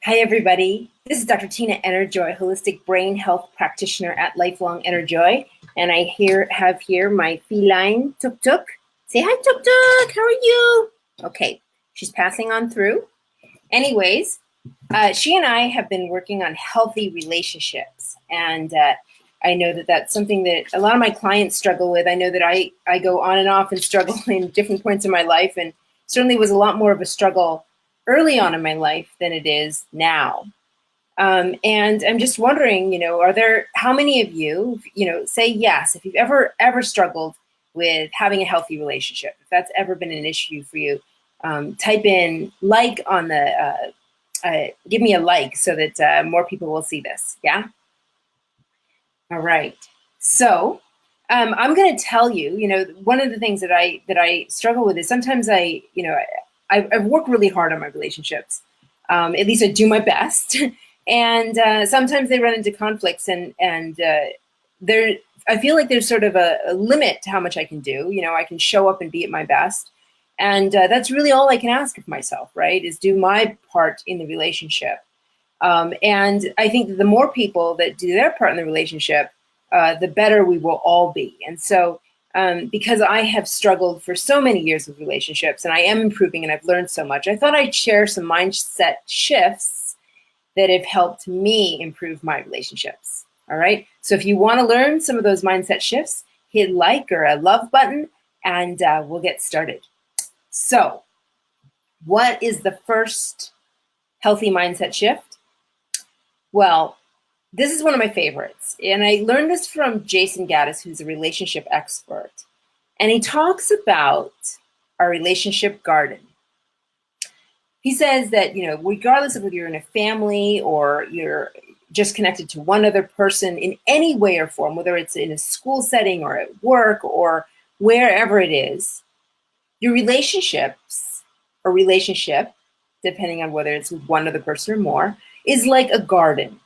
Hi, everybody. This is Dr. Tina Enerjoy, holistic brain health practitioner at Lifelong Enerjoy. And I have here my feline Tuk Tuk. Say hi, Tuk Tuk. How are you? Okay, she's passing on through. Anyways, she and I have been working on healthy relationships. And I know that that's something that a lot of my clients struggle with. I know that I go on and off and struggle in different points in my life, and certainly was a lot more of a struggle early on in my life than it is now. And I'm just wondering, how many of you, say yes, if you've ever struggled with having a healthy relationship, if that's ever been an issue for you, type in like on the, give me a like so that more people will see this. Yeah. All right. So I'm going to tell you, one of the things that I struggle with is sometimes I've worked really hard on my relationships. At least I do my best. And sometimes they run into conflicts and there, I feel like there's sort of a limit to how much I can do. I can show up and be at my best. And that's really all I can ask of myself, right? Is do my part in the relationship. And I think that the more people that do their part in the relationship, the better we will all be. And so because I have struggled for so many years with relationships and I am improving and I've learned so much, I thought I'd share some mindset shifts that have helped me improve my relationships. All right. So if you want to learn some of those mindset shifts, hit like or a love button and we'll get started. So what is the first healthy mindset shift? Well, this is one of my favorites. And I learned this from Jason Gaddis, who's a relationship expert. And he talks about our relationship garden. He says that, regardless of whether you're in a family or you're just connected to one other person in any way or form, whether it's in a school setting or at work or wherever it is, your relationships or relationship, depending on whether it's with one other person or more, is like a garden.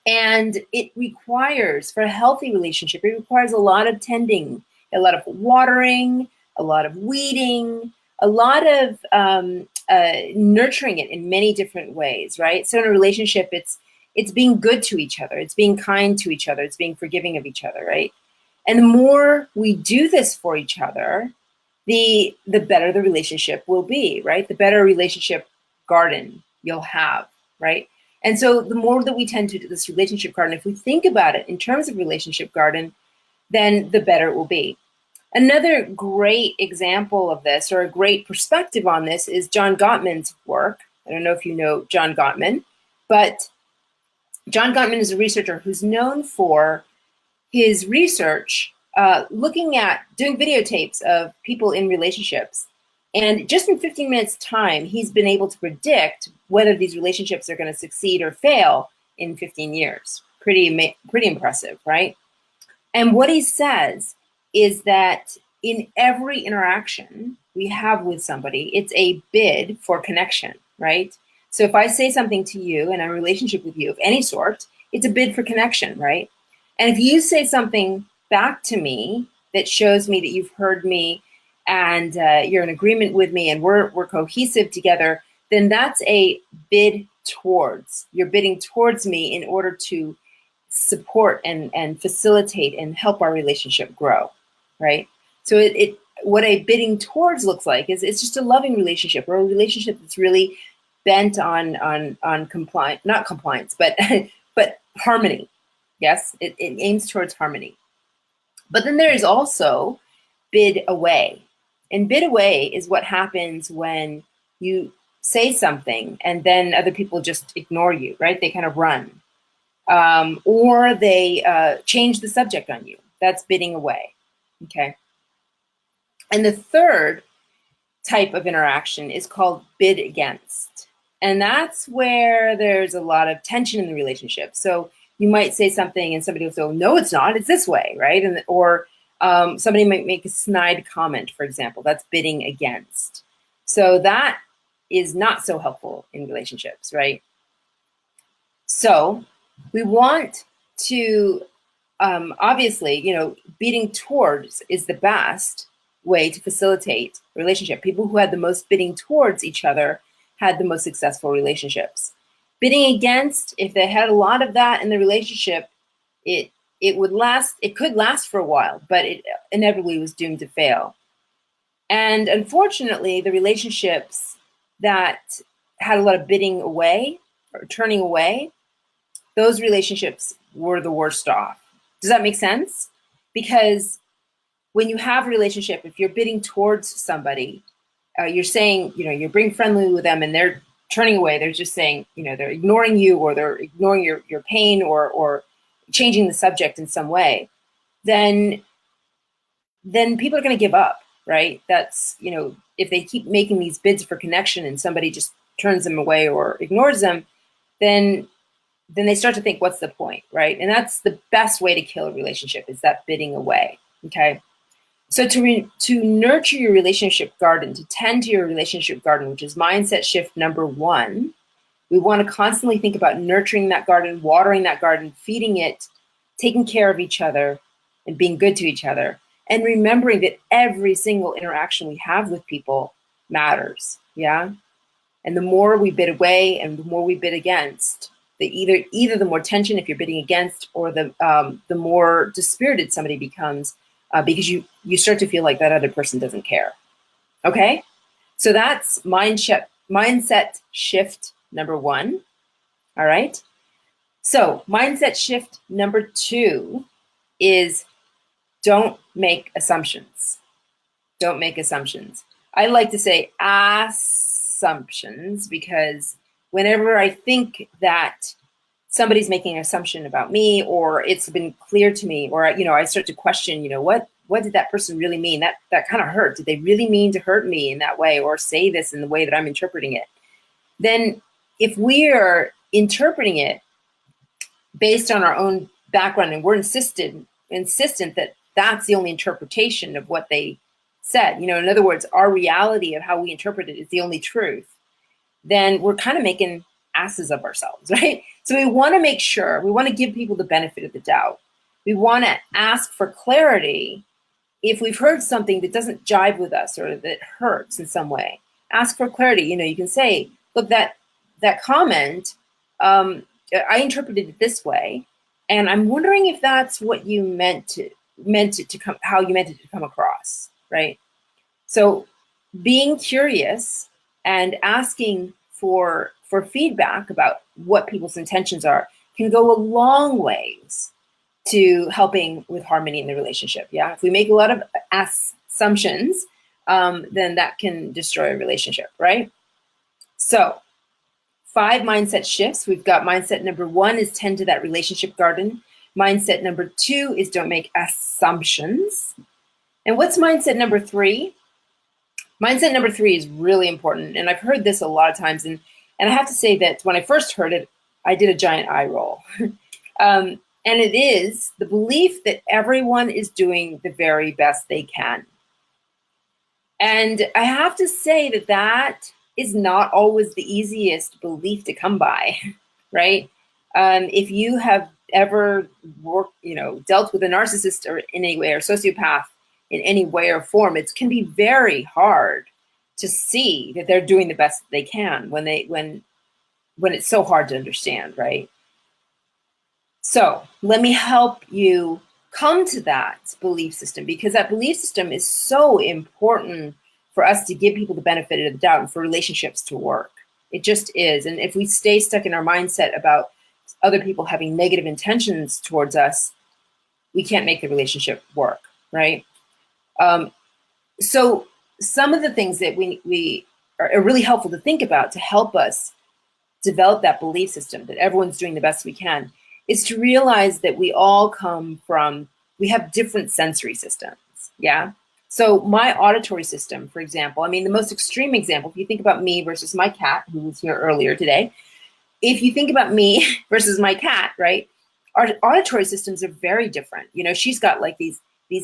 And it requires, for a healthy relationship, it requires a lot of tending, a lot of watering, a lot of weeding, a lot of nurturing it in many different ways, right? So in a relationship, it's being good to each other, it's being kind to each other, it's being forgiving of each other, right? And the more we do this for each other, the better the relationship will be, right? The better relationship garden you'll have, right? And so the more that we tend to do this relationship garden, if we think about it in terms of relationship garden, then the better it will be. Another great example of this, or a great perspective on this, is John Gottman's work. I don't know if you know John Gottman, but John Gottman is a researcher who's known for his research looking at doing videotapes of people in relationships. And just in 15 minutes time, he's been able to predict whether these relationships are going to succeed or fail in 15 years. Pretty impressive, right? And what he says is that in every interaction we have with somebody, it's a bid for connection, right? So if I say something to you and I'm in a relationship with you of any sort, it's a bid for connection, right? And if you say something back to me that shows me that you've heard me and you're in agreement with me and we're cohesive together, then that's a bid towards. You're bidding towards me in order to support and facilitate and help our relationship grow, right? So what a bidding towards looks like is it's just a loving relationship, or a relationship that's really bent on compliance, not compliance, but but harmony. Yes, it aims towards harmony. But then there is also bid away. And bid away is what happens when you say something and then other people just ignore you, right? They kind of run. Or they change the subject on you. That's bidding away, okay? And the third type of interaction is called bid against. And that's where there's a lot of tension in the relationship. So you might say something and somebody will say, no, it's not, it's this way, right? Or somebody might make a snide comment, for example. That's bidding against. So that is not so helpful in relationships, right? So we want to, obviously, bidding towards is the best way to facilitate a relationship. People who had the most bidding towards each other had the most successful relationships. Bidding against, if they had a lot of that in the relationship, it would last, it could last for a while, but it inevitably was doomed to fail. And unfortunately, the relationships that had a lot of bidding away or turning away, those relationships were the worst off. Does that make sense? Because when you have a relationship, if you're bidding towards somebody, you're saying, you're being friendly with them and they're turning away. They're just saying, they're ignoring you, or they're ignoring your pain, or changing the subject in some way, then people are going to give up, right? That's, if they keep making these bids for connection and somebody just turns them away or ignores them, then they start to think, what's the point, right? And that's the best way to kill a relationship, is that bidding away, okay? So to nurture your relationship garden, to tend to your relationship garden, which is mindset shift number 1, we want to constantly think about nurturing that garden, watering that garden, feeding it, taking care of each other, and being good to each other. And remembering that every single interaction we have with people matters, yeah? And the more we bid away and the more we bid against, either the more tension if you're bidding against, or the more dispirited somebody becomes, because you start to feel like that other person doesn't care. Okay? So that's mindset shift number 1. All right? So mindset shift number 2 is don't make assumptions. Don't make assumptions. I like to say assumptions, because whenever I think that somebody's making an assumption about me, or it's been clear to me, or I start to question, what did that person really mean? That kind of hurt. Did they really mean to hurt me in that way, or say this in the way that I'm interpreting it? Then if we are interpreting it based on our own background, and we're insistent that that's the only interpretation of what they said, in other words, our reality of how we interpret it is the only truth, then we're kind of making asses of ourselves, right? So we want to make sure, we want to give people the benefit of the doubt. We want to ask for clarity if we've heard something that doesn't jive with us, or that hurts in some way. Ask for clarity. You can say, look, that comment, I interpreted it this way, and I'm wondering if that's what you meant it to come across, right? So being curious and asking for feedback about what people's intentions are can go a long ways to helping with harmony in the relationship. Yeah, if we make a lot of assumptions, then that can destroy a relationship, right? So 5 mindset shifts. We've got mindset number 1 is tend to that relationship garden. Mindset number 2 is don't make assumptions. And what's mindset number 3? Mindset number 3 is really important, and I've heard this a lot of times, and I have to say that when I first heard it, I did a giant eye roll. And it is the belief that everyone is doing the very best they can. And I have to say that is not always the easiest belief to come by, right? If you have ever dealt with a narcissist, or in any way, or sociopath in any way or form, it can be very hard to see that they're doing the best they can when it's so hard to understand, right? So let me help you come to that belief system, because that belief system is so important for us to give people the benefit of the doubt and for relationships to work. It just is. And if we stay stuck in our mindset about other people having negative intentions towards us, we can't make the relationship work, right? So some of the things that we are really helpful to think about to help us develop that belief system that everyone's doing the best we can is to realize that we have different sensory systems, yeah? So my auditory system, for example, the most extreme example, if you think about me versus my cat, who was here earlier today, if you think about me versus my cat, right, our auditory systems are very different. She's got like these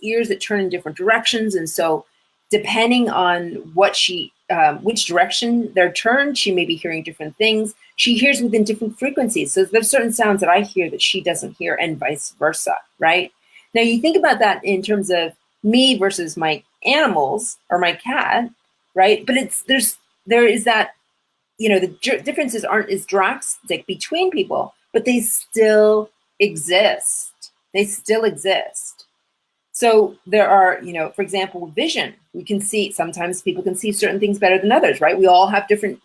ears that turn in different directions, and so depending on which direction they're turned, she may be hearing different things. She hears within different frequencies. So there's certain sounds that I hear that she doesn't hear, and vice versa, right? Now you think about that in terms of me versus my animals or my cat, right? But there is that the differences aren't as drastic between people, but they still exist. They still exist. So there are, for example, vision. We can see, sometimes people can see certain things better than others, right? We all have different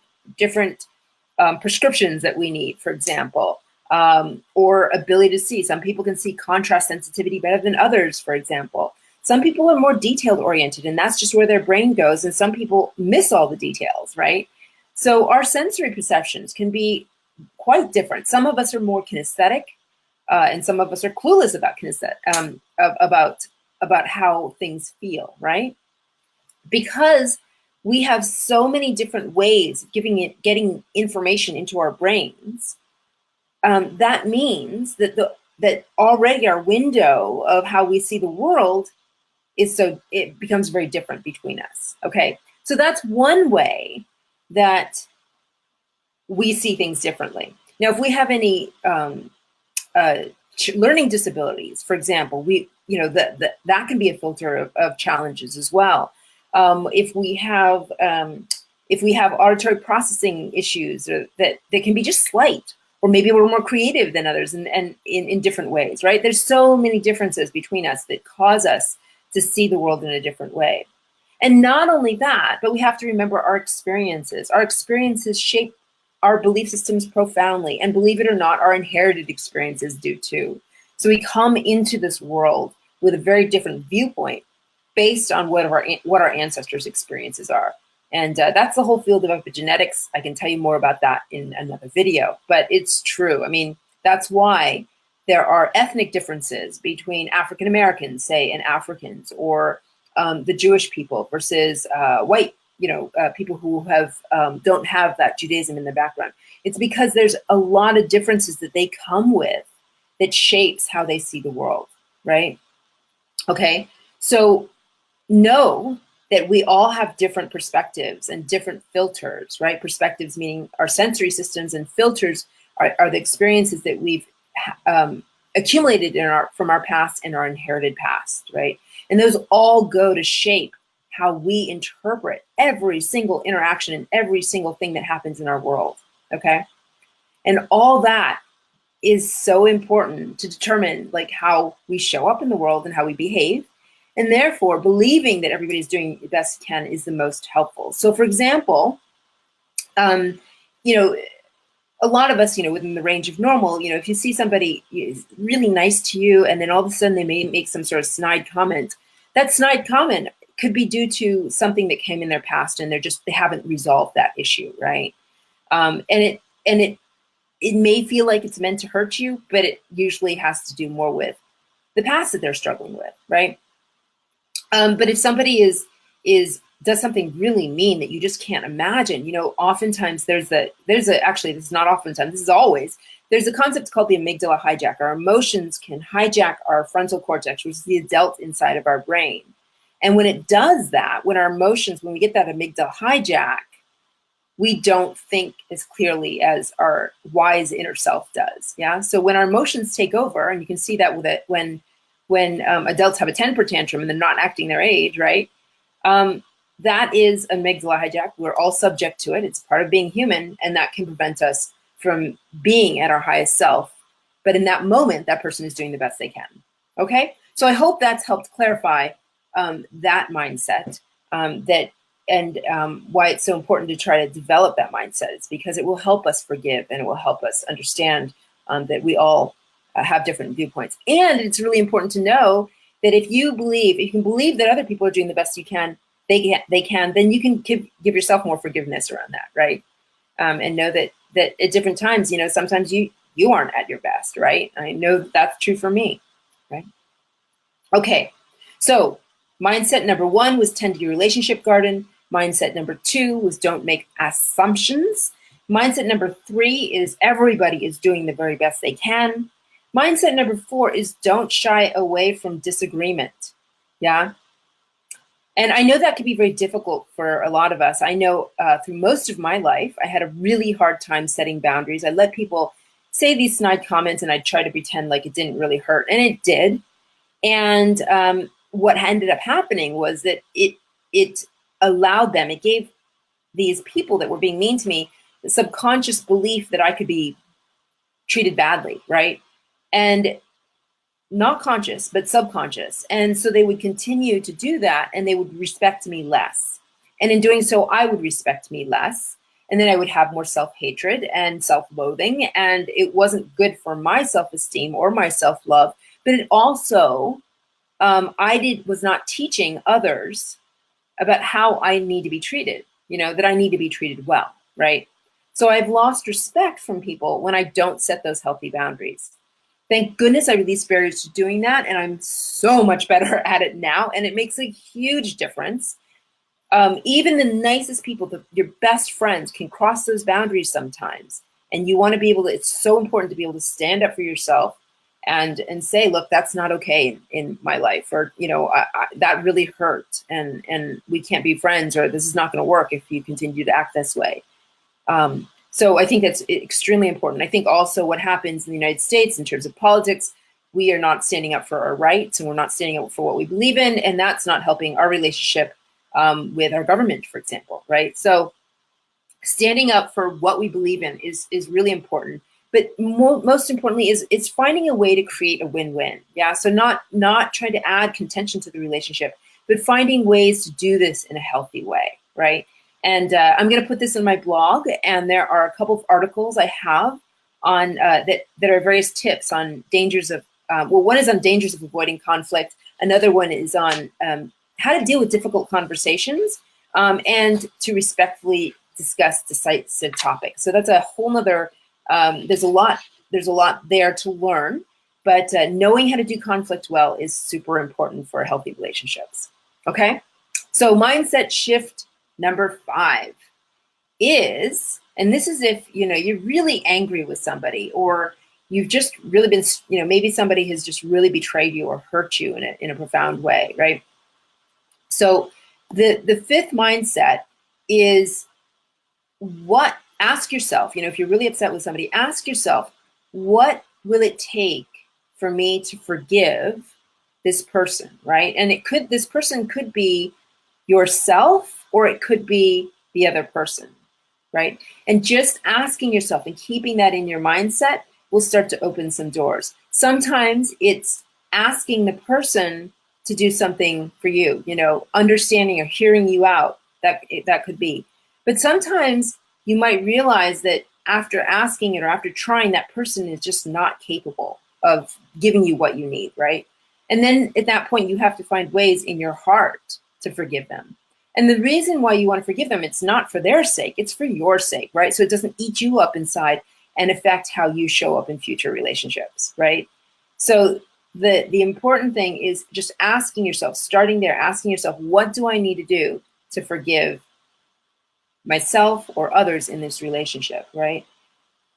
prescriptions that we need, for example, or ability to see. Some people can see contrast sensitivity better than others, for example. Some people are more detailed oriented, and that's just where their brain goes. And some people miss all the details, right? So our sensory perceptions can be quite different. Some of us are more kinesthetic, and some of us are clueless about about how things feel, right? Because we have so many different ways of getting information into our brains. That means that already our window of how we see the world it becomes very different between us. Okay, so that's one way that we see things differently. Now, if we have any learning disabilities, for example, that can be a filter of challenges as well. If we have auditory processing issues that can be just slight, or maybe we're more creative than others, and in different ways, right? There's so many differences between us that cause us to see the world in a different way. And not only that, but we have to remember our experiences. Our experiences shape our belief systems profoundly, and believe it or not, our inherited experiences do too. So we come into this world with a very different viewpoint based on what our ancestors' experiences are. And that's the whole field of epigenetics. I can tell you more about that in another video, but it's true. I mean, that's why there are ethnic differences between African Americans, say, and Africans, or the Jewish people versus white, people who don't have that Judaism in their background. It's because there's a lot of differences that they come with that shapes how they see the world, right? Okay, so know that we all have different perspectives and different filters, right? Perspectives meaning our sensory systems, and filters are the experiences that we've accumulated from our past and our inherited past, right? And those all go to shape how we interpret every single interaction and every single thing that happens in our world, okay? And all that is so important to determine like how we show up in the world and how we behave. And therefore, believing that everybody's doing the best he can is the most helpful. So for example, a lot of us, within the range of normal, if you see somebody is really nice to you and then all of a sudden they may make some sort of snide comment, that snide comment could be due to something that came in their past and they haven't resolved that issue, right? And it may feel like it's meant to hurt you, but it usually has to do more with the past that they're struggling with, right? But if somebody does something really mean that you just can't imagine, oftentimes actually, this is not oftentimes, this is always, there's a concept called the amygdala hijack. Our emotions can hijack our frontal cortex, which is the adult inside of our brain. And when it does that, when we get that amygdala hijack, we don't think as clearly as our wise inner self does. Yeah. So when our emotions take over, and you can see that with it when adults have a temper tantrum and they're not acting their age, right? That is amygdala hijack. We're all subject to it. It's part of being human, and that can prevent us from being at our highest self. But in that moment, that person is doing the best they can. Okay? So I hope that's helped clarify that mindset, why it's so important to try to develop that mindset. It's because it will help us forgive, and it will help us understand that we all have different viewpoints. And it's really important to know that if you can believe that other people are doing the best they can, then you can give yourself more forgiveness around that, right? And know that at different times, sometimes you aren't at your best, right? I know that's true for me, right? Okay, so mindset number 1 was tend to your relationship garden. Mindset number 2 was don't make assumptions. Mindset number 3 is everybody is doing the very best they can. Mindset number 4 is don't shy away from disagreement. Yeah. And I know that can be very difficult for a lot of us. I know through most of my life, I had a really hard time setting boundaries. I let people say these snide comments and I'd try to pretend like it didn't really hurt, and it did. And what ended up happening was that it allowed them, it gave these people that were being mean to me subconscious belief that I could be treated badly, right? And not conscious, but subconscious. And so they would continue to do that, and they would respect me less. And in doing so, I would respect me less. And then I would have more self-hatred and self-loathing. And it wasn't good for my self-esteem or my self-love. But it also, was not teaching others about how I need to be treated, that I need to be treated well, right? So I've lost respect from people when I don't set those healthy boundaries. Thank goodness I released barriers to doing that, and I'm so much better at it now, and it makes a huge difference. Even the nicest people, your best friends, can cross those boundaries sometimes, and you want to be able to. It's so important to be able to stand up for yourself and say, look, that's not okay in my life, or that really hurt, and we can't be friends, or this is not going to work if you continue to act this way. So I think that's extremely important. I think also what happens in the United States in terms of politics, we are not standing up for our rights, and we're not standing up for what we believe in, and that's not helping our relationship with our government, for example, right? So standing up for what we believe in is really important. But most importantly is finding a way to create a win-win. Yeah, so not trying to add contention to the relationship, but finding ways to do this in a healthy way, right? And I'm going to put this in my blog, and there are a couple of articles I have on that are various tips on dangers of. One is on dangers of avoiding conflict. Another one is on how to deal with difficult conversations and to respectfully discuss decisive topics. So that's a whole nother. There's a lot there to learn, but knowing how to do conflict well is super important for healthy relationships. Okay, so mindset shift number 5 is, and this is if you're really angry with somebody, or you've just really been, maybe somebody has just really betrayed you or hurt you in a profound way, right? So the 5th mindset is ask yourself, if you're really upset with somebody, ask yourself, what will it take for me to forgive this person, right? And this person could be yourself, or it could be the other person, right? And just asking yourself and keeping that in your mindset will start to open some doors. Sometimes it's asking the person to do something for you, understanding or hearing you out, that could be. But sometimes you might realize that after asking it or after trying, that person is just not capable of giving you what you need, right? And then at that point, you have to find ways in your heart to forgive them. And the reason why you want to forgive them, it's not for their sake, it's for your sake, right? So it doesn't eat you up inside and affect how you show up in future relationships, right? So the important thing is just asking yourself, starting there, asking yourself, what do I need to do to forgive myself or others in this relationship, right?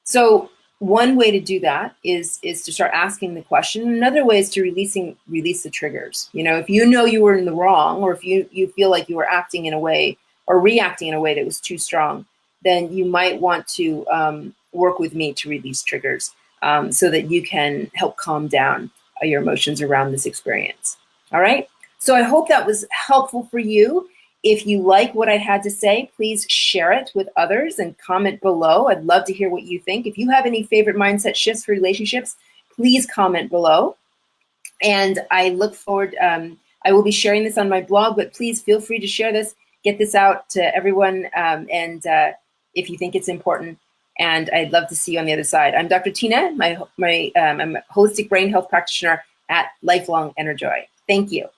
So one way to do that is to start asking the question. Another way is to release the triggers. If you were in the wrong, or if you feel like you were acting in a way or reacting in a way that was too strong, then you might want to work with me to release triggers so that you can help calm down your emotions around this experience. All right. So I hope that was helpful for you. If you like what I had to say, please share it with others and comment below. I'd love to hear what you think. If you have any favorite mindset shifts for relationships, please comment below. And I look forward, I will be sharing this on my blog, but please feel free to share this, get this out to everyone, and if you think it's important. And I'd love to see you on the other side. I'm Dr. Tina. I'm a holistic brain health practitioner at Lifelong Enerjoy. Thank you.